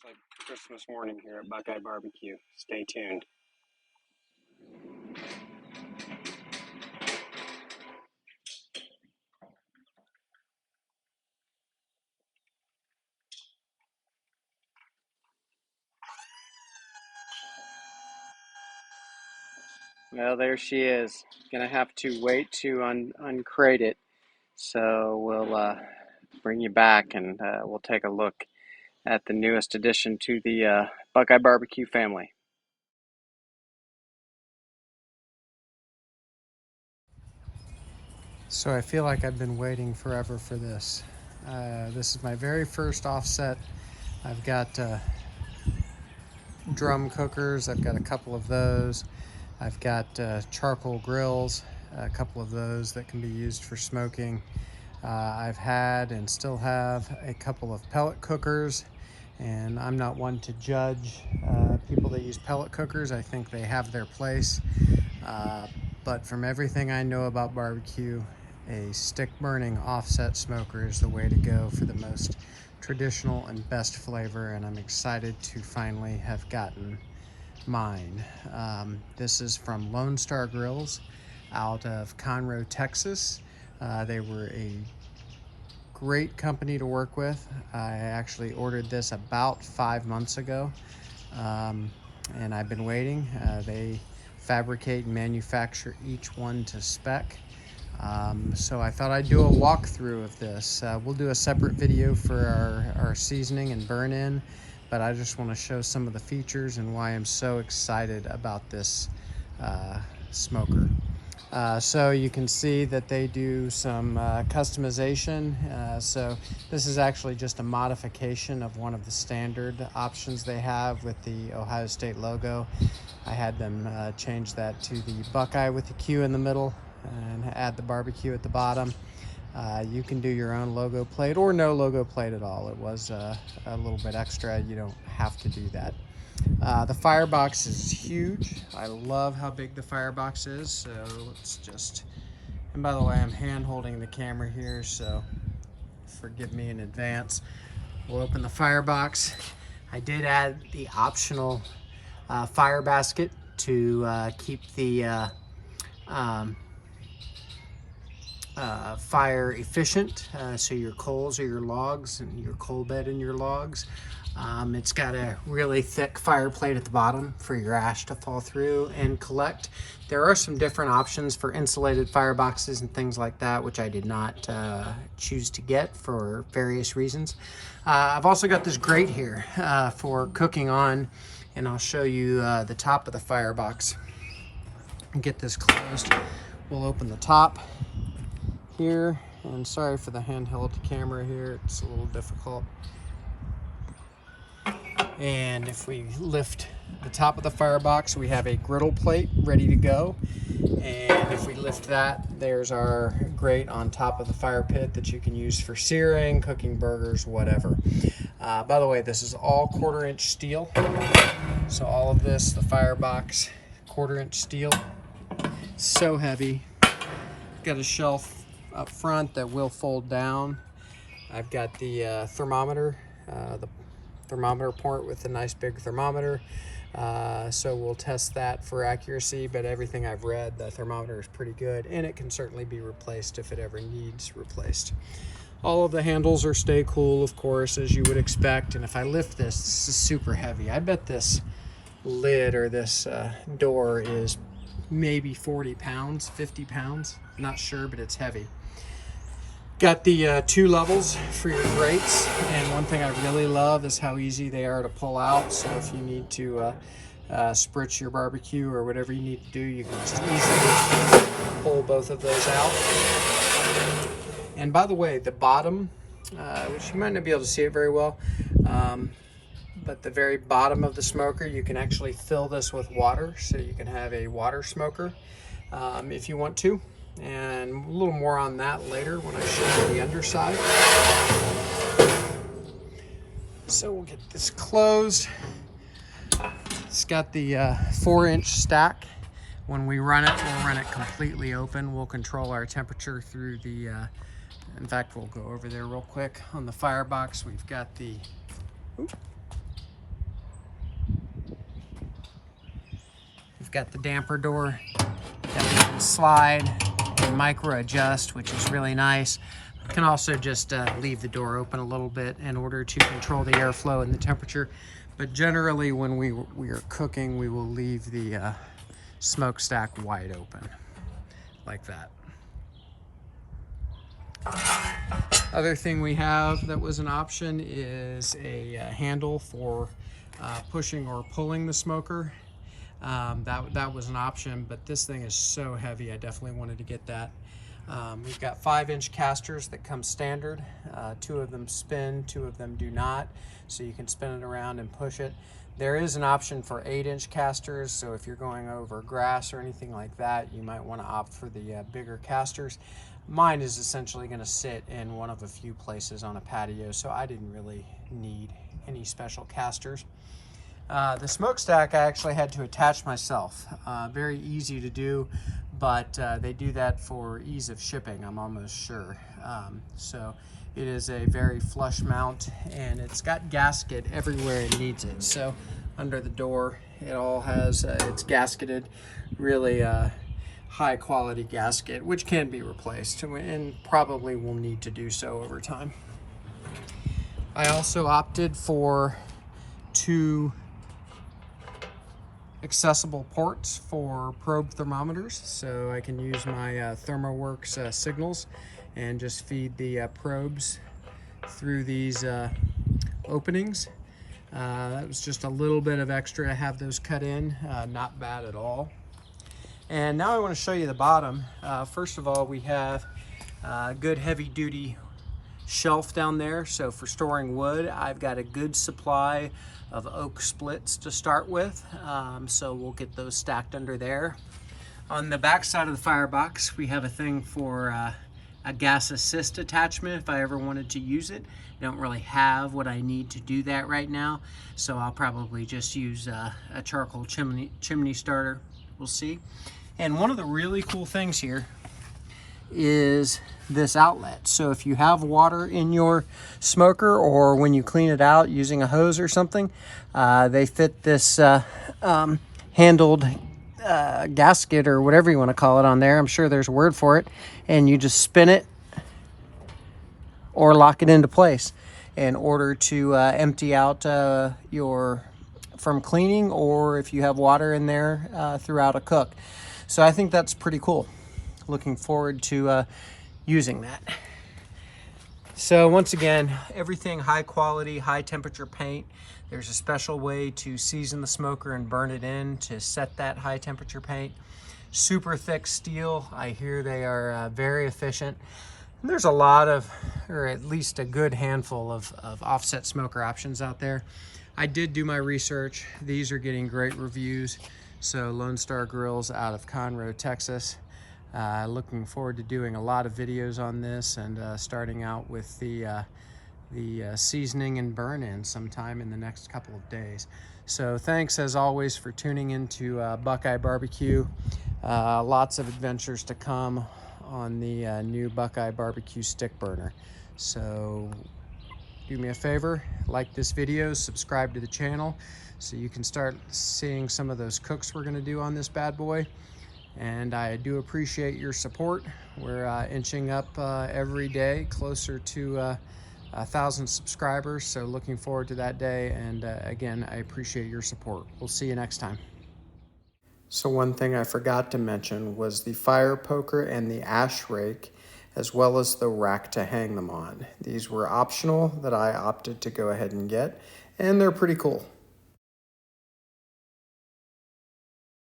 Looks like Christmas morning here at BuQeye BBQ. Stay tuned. Well, there she is. Gonna have to wait to uncrate it. So we'll bring you back and we'll take a look at the newest addition to the BuQeye BBQ family. So I feel like I've been waiting forever for this. This is my very first offset. I've got drum cookers. I've got a couple of those. I've got charcoal grills, a couple of those that can be used for smoking. I've had and still have a couple of pellet cookers, and I'm not one to judge people that use pellet cookers. I think they have their place, but from everything I know about barbecue, a stick burning offset smoker is the way to go for the most traditional and best flavor, and I'm excited to finally have gotten mine. This is from Lone Star Grillz out of Conroe, Texas. They were a great company to work with. I actually ordered this about 5 months ago, and I've been waiting. They fabricate and manufacture each one to spec. So I thought I'd do a walkthrough of this. We'll do a separate video for our seasoning and burn-in, but I just want to show some of the features and why I'm so excited about this smoker. So you can see that they do some customization. So this is actually just a modification of one of the standard options they have with the Ohio State logo. I had them change that to the BuQeye with the Q in the middle and add the barbecue at the bottom. You can do your own logo plate or no logo plate at all. It was a little bit extra. You don't have to do that. The firebox is huge. I love how big the firebox is. So let's just, and by the way, I'm hand holding the camera here, so forgive me in advance. We'll open the firebox. I did add the optional fire basket to keep the fire efficient, so your coals or your logs and your coal bed and your logs. It's got a really thick fire plate at the bottom for your ash to fall through and collect. There are some different options for insulated fireboxes and things like that, which I did not choose to get for various reasons. I've also got this grate here for cooking on, and I'll show you the top of the firebox. Get this closed. We'll open the top here, and sorry for the handheld camera here, it's a little difficult. And if we lift the top of the firebox, we have a griddle plate ready to go. And if we lift that, there's our grate on top of the fire pit that you can use for searing, cooking burgers, whatever. By the way, this is all 1/4-inch steel. So all of this, the firebox, 1/4-inch steel. So heavy. Got a shelf up front that will fold down. I've got the thermometer, the thermometer port with a nice big thermometer. So we'll test that for accuracy, but everything I've read, the thermometer is pretty good, and it can certainly be replaced if it ever needs replaced. All of the handles are stay cool, of course, as you would expect. And if I lift this, this is super heavy. I bet this lid or this door is maybe 40 pounds, 50 pounds. Not sure, but it's heavy. Got the 2 levels for your grates, and one thing I really love is how easy they are to pull out. So if you need to spritz your barbecue or whatever you need to do, you can just easily pull both of those out. And by the way, the bottom, which you might not be able to see it very well, but the very bottom of the smoker, you can actually fill this with water, so you can have a water smoker if you want to. And a little more on that later when I show you the underside. So we'll get this closed. It's got the 4-inch stack. When we run it, we'll run it completely open. We'll control our temperature through the, in fact, we'll go over there real quick. On the firebox, we've got the, got the damper door that we can slide and micro adjust, which is really nice. You can also just leave the door open a little bit in order to control the airflow and the temperature. But generally when we are cooking, we will leave the smokestack wide open like that. Other thing we have that was an option is a handle for pushing or pulling the smoker. That was an option, but this thing is so heavy, I definitely wanted to get that. We've got 5-inch casters that come standard. 2 of them spin, 2 of them do not, so you can spin it around and push it. There is an option for 8-inch casters, so if you're going over grass or anything like that, you might want to opt for the bigger casters. Mine is essentially going to sit in one of a few places on a patio, so I didn't really need any special casters. The smokestack I actually had to attach myself. Very easy to do, but they do that for ease of shipping, I'm almost sure. So it is a very flush mount, and it's got gasket everywhere it needs it. So under the door, it all has, it's gasketed, really high quality gasket, which can be replaced and probably will need to do so over time. I also opted for 2 accessible ports for probe thermometers, so I can use my ThermoWorks signals and just feed the probes through these openings. That was just a little bit of extra to have those cut in, not bad at all. And now I want to show you the bottom. First of all, we have a good heavy duty shelf down there. So for storing wood, I've got a good supply of oak splits to start with. So we'll get those stacked under there. On the back side of the firebox, we have a thing for a gas assist attachment if I ever wanted to use it. I don't really have what I need to do that right now, so I'll probably just use a charcoal chimney starter. We'll see. And one of the really cool things here is this outlet. So if you have water in your smoker, or when you clean it out using a hose or something, they fit this handled gasket or whatever you want to call it on there. I'm sure there's a word for it. And you just spin it or lock it into place in order to empty out from cleaning, or if you have water in there throughout a cook. So I think that's pretty cool. Looking forward to using that. So once again, everything high quality, high temperature paint. There's a special way to season the smoker and burn it in to set that high temperature paint. Super thick steel. I hear they are very efficient. And there's a lot of, or at least a good handful of offset smoker options out there. I did do my research. These are getting great reviews. So Lone Star Grillz out of Conroe, Texas. Looking forward to doing a lot of videos on this, and starting out with the seasoning and burn-in sometime in the next couple of days. So thanks as always for tuning into BuQeye BBQ. Lots of adventures to come on the new BuQeye BBQ stick burner. So do me a favor, like this video, subscribe to the channel so you can start seeing some of those cooks we're going to do on this bad boy. And I do appreciate your support. We're inching up every day closer to 1,000 subscribers, so looking forward to that day. And again, I appreciate your support. We'll see you next time. So one thing I forgot to mention was the fire poker and the ash rake, as well as the rack to hang them on. These were optional that I opted to go ahead and get, and they're pretty cool.